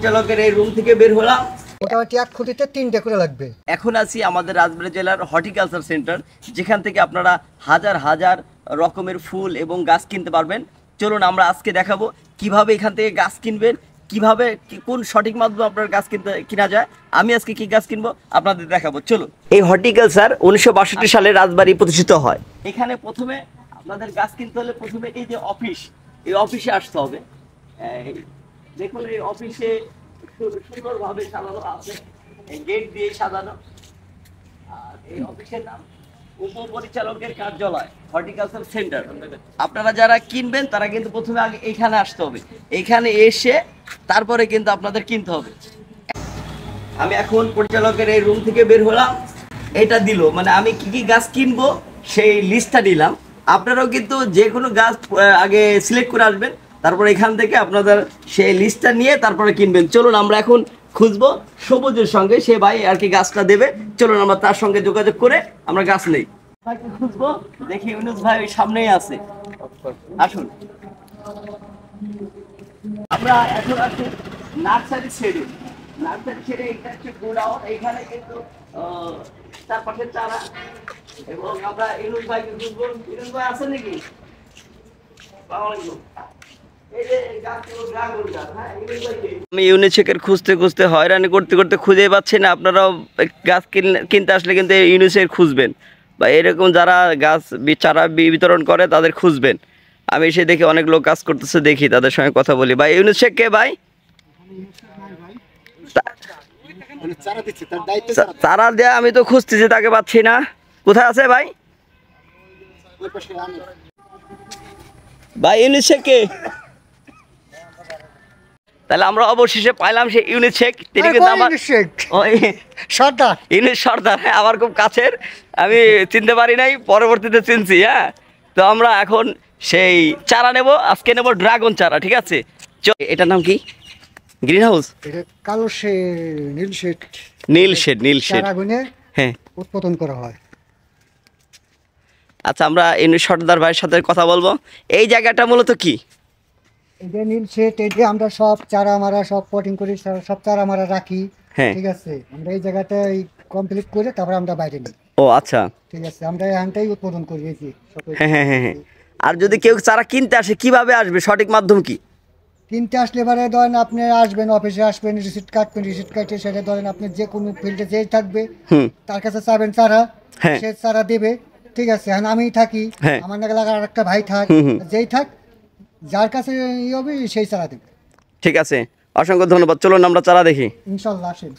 চালকের এই রুম থেকে বের হলাম। মোটামুটি এক খুঁটিতে 3টে করে লাগবে। এখন আছি আমাদের রাজবাড়ী জেলার হর্টিকালচার সেন্টার, যেখান থেকে আপনারা হাজার হাজার রকমের ফুল এবং গাছ কিনতে পারবেন। চলুন আমরা আজকে দেখাবো কিভাবে এখান থেকে গাছ কিনবেন, কিভাবে কোন সঠিক মাধ্যমে আপনার গাছ কিনা যায়। আমি আজকে কি গাছ কিনবো আপনাদের দেখাবো। চলুন। এই হর্টিকালচার 1962 সালে রাজবাড়ী প্রতিষ্ঠিত হয়। এখানে প্রথমে আপনাদের গাছ কিনতে হলে প্রথমে এই যে অফিস, এই অফিসে আসতে হবে। দেখুন এই অফিসে সুন্দরভাবে সাজানো আছে, গেট দিয়ে সাজানো। আর এই অফিসের নাম উপপরিচালকের কার্যালয়, হর্টিকালচার সেন্টার। আপনারা যারা কিনবেন তারা কিন্তু প্রথমে আগে এইখানে আসতে হবে, এইখানে এসে তারপরে কিন্তু আপনাদের কিনতে হবে। আমি এখন পরিচালকের এই রুম থেকে বের হলাম। এটা দিল মানে আমি কি কি গাছ কিনবো সেই লিস্টটা দিলাম। আপনারাও কিন্তু যে কোনো গাছ আগে সিলেক্ট করে আসবেন, তারপর এখান থেকে আপনাদের সেই লিস্টটা নিয়ে তারপরে কিনবেন। চলুন আমরা এখন খুঁজবো সবুজের সঙ্গে, সে ভাই আর কি গাছটা দেবে। চলুন আমরা তার সঙ্গে যোগাযোগ করে আমরা গাছ নেই। ভাইকে খুঁজবো, দেখি ইউনুস ভাই ওই সামনেই আছে। আসুন, আমরা এখন আছি নার্সারি ছেড়ে। নার্সারি ছেড়ে এটা হচ্ছে গোডাউন, এইখানে কিন্তু তার পাশে চারা। এবং আমরা ইউনুস ভাইকে খুঁজবো। ইউনুস ভাই আছেন নাকি? আমি ইউনিসেকের খুঁজতে খুঁজতে হয়রানি করতে করতে খুঁজে পাচ্ছি না। আপনারাও গাছ কিনতে আসলে কিন্তু ইউনিসেক খুঁজবেন, বা এরকম যারা গাছ চারা বিতরণ করে তাদের খুঁজবেন। আমি এসে দেখি অনেক লোক কাজ করতেছে, দেখি তাদের সঙ্গে কথা বলি। ভাই ইউনিসেক কে ভাই? চারা দেয়া আমি তো খুঁজতেছি, তাকে পাচ্ছি না। কোথায় আছে ভাই? ভাই ইউনিসেক কে? তাহলে আমরা অবশেষে পাইলাম সে ইউনিসেক। তিনি কিন্তু আমার সর্দার, ইউনিস সর্দার। হ্যাঁ, আমার খুব কাছের, আমি চিনতে পারি নাই, পরবর্তীতে চিনছি। হ্যাঁ, তো আমরা এখন সেই চারা নেব। আজকে নেব ড্রাগন চারা, ঠিক আছে? এটার নাম কি? গ্রিন হাউস, কালো নীল শেড। নীল শেড, নীল শেড। হ্যাঁ, উৎপাদন করা হয়। আচ্ছা, আমরা ইউনিস সর্দার ভাইয়ের সাথে কথা বলবো। এই জায়গাটা মূলত কি? এই যে নীল শেড, এই যে আমরা সব চারা মারা সব পটিং করি, সব চারা মারা রাখি। ঠিক আছে, আমরা এই জায়গাটা কমপ্লিট করে তারপর আমরা বাইরে নিই। ও আচ্ছা, ঠিক আছে, আমরা এখানটাই উৎপাদন করি। হ্যাঁ হ্যাঁ হ্যাঁ। আর যদি কেউ চারা কিনতে আসে কিভাবে আসবে, সঠিক মাধ্যম কি? কিনতে আসলে এবারে ধরেন আপনি আসবেন, অফিসে আসবেন, রিসিট কাটবেন, রিসিট কাটে সেটা ধরেন আপনি যে কোনো ফিল্ডে যেই থাকবে তার কাছে চাবেন চারা, সে চারা দেবে। ঠিক আছে, এখন আমি থাকি, আমার নাকি লাগা আর একটা ভাই থাক, যেই থাক যার কাছে হবে সেই চারা দেবে। ঠিক আছে, অসংখ্য ধন্যবাদ। চলুন আমরা চারা দেখি। ইনশাল্লাহ আসেন।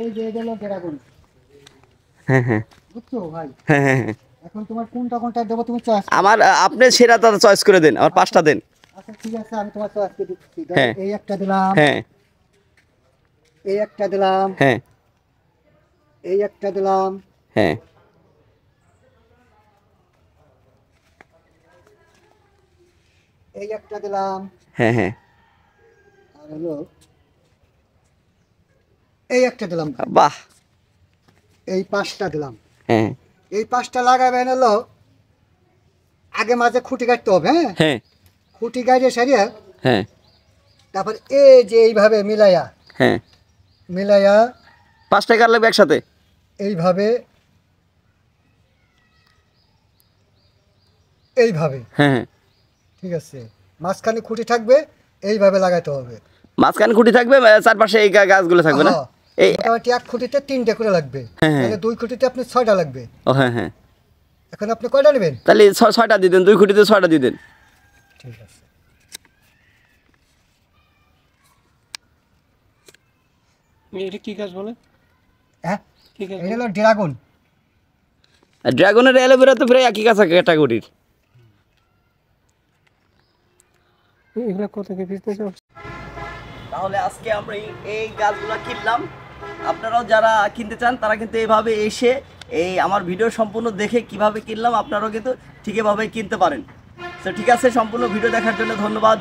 এই যে এটা হলো ড্রাগন। হ্যাঁ হ্যাঁ, বুঝছো ভাই? হ্যাঁ হ্যাঁ হ্যাঁ। এখন তোমার কোনটা দেবো তুমি চয়েস? আমার আপনি সেরা তারা চয়েস করে দেন, আমার 5টা দেন। আচ্ছা ঠিক আছে, আমি তোমার চয়েস করে দিচ্ছি। এই একটা দিলাম, হ্যাঁ, এই একটা দিলাম, হ্যাঁ, এই একটা দিলাম, হ্যাঁ, এই একটা দিলাম, হ্যাঁ, হ্যাঁ, আর হলো এই একটা দিলাম। বাহ, এই 5টা দিলাম। হ্যাঁ, এই 5টা লাগাবেন হলো আগে মাঝে খুঁটি কাটতে হবে। হ্যাঁ হ্যাঁ, খুঁটি কাটিয়ে সারিয়া হ্যাঁ, তারপর এই যে এইভাবে মিলাইয়া, হ্যাঁ, মিলাইয়া 5টা কার লাগবে একসাথে? এইভাবে, এইভাবে। হ্যাঁ, ঠিক আছে, মাঝখানে খুঁটি থাকবে, এইভাবে লাগাইতে হবে। মাঝখানে খুঁটি থাকবে, চারপাশে এই গাছগুলো থাকবে না? এই মোটামুটি এক খুঁটিতে 3টে করে লাগবে, তাহলে 2 খুঁটিতে আপনি 6টা লাগবে। ও হ্যাঁ হ্যাঁ। এখন আপনি কয়টা নেবেন? তাহলে 6টা দিয়ে দেন, 2 খুঁটিতে 6টা দিয়ে দেন। ঠিক আছে। এটা কি গাছ বলে? হ্যাঁ, এটা হলো ড্রাগন। ড্রাগনের অ্যালোভেরা তো প্রায় একই ক্যাটাগরির। এগুলো কত কি পিস? তাহলে আজকে আমরা এই গাছগুলো কিনলাম। আপনারাও যারা কিনতে চান তারা কিন্তু এইভাবে এসে এই আমার ভিডিও সম্পূর্ণ দেখে কিভাবে কিনলাম আপনারাও কিন্তু ঠিক এভাবে কিনতে পারেন। তো ঠিক আছে, সম্পূর্ণ ভিডিও দেখার জন্য ধন্যবাদ।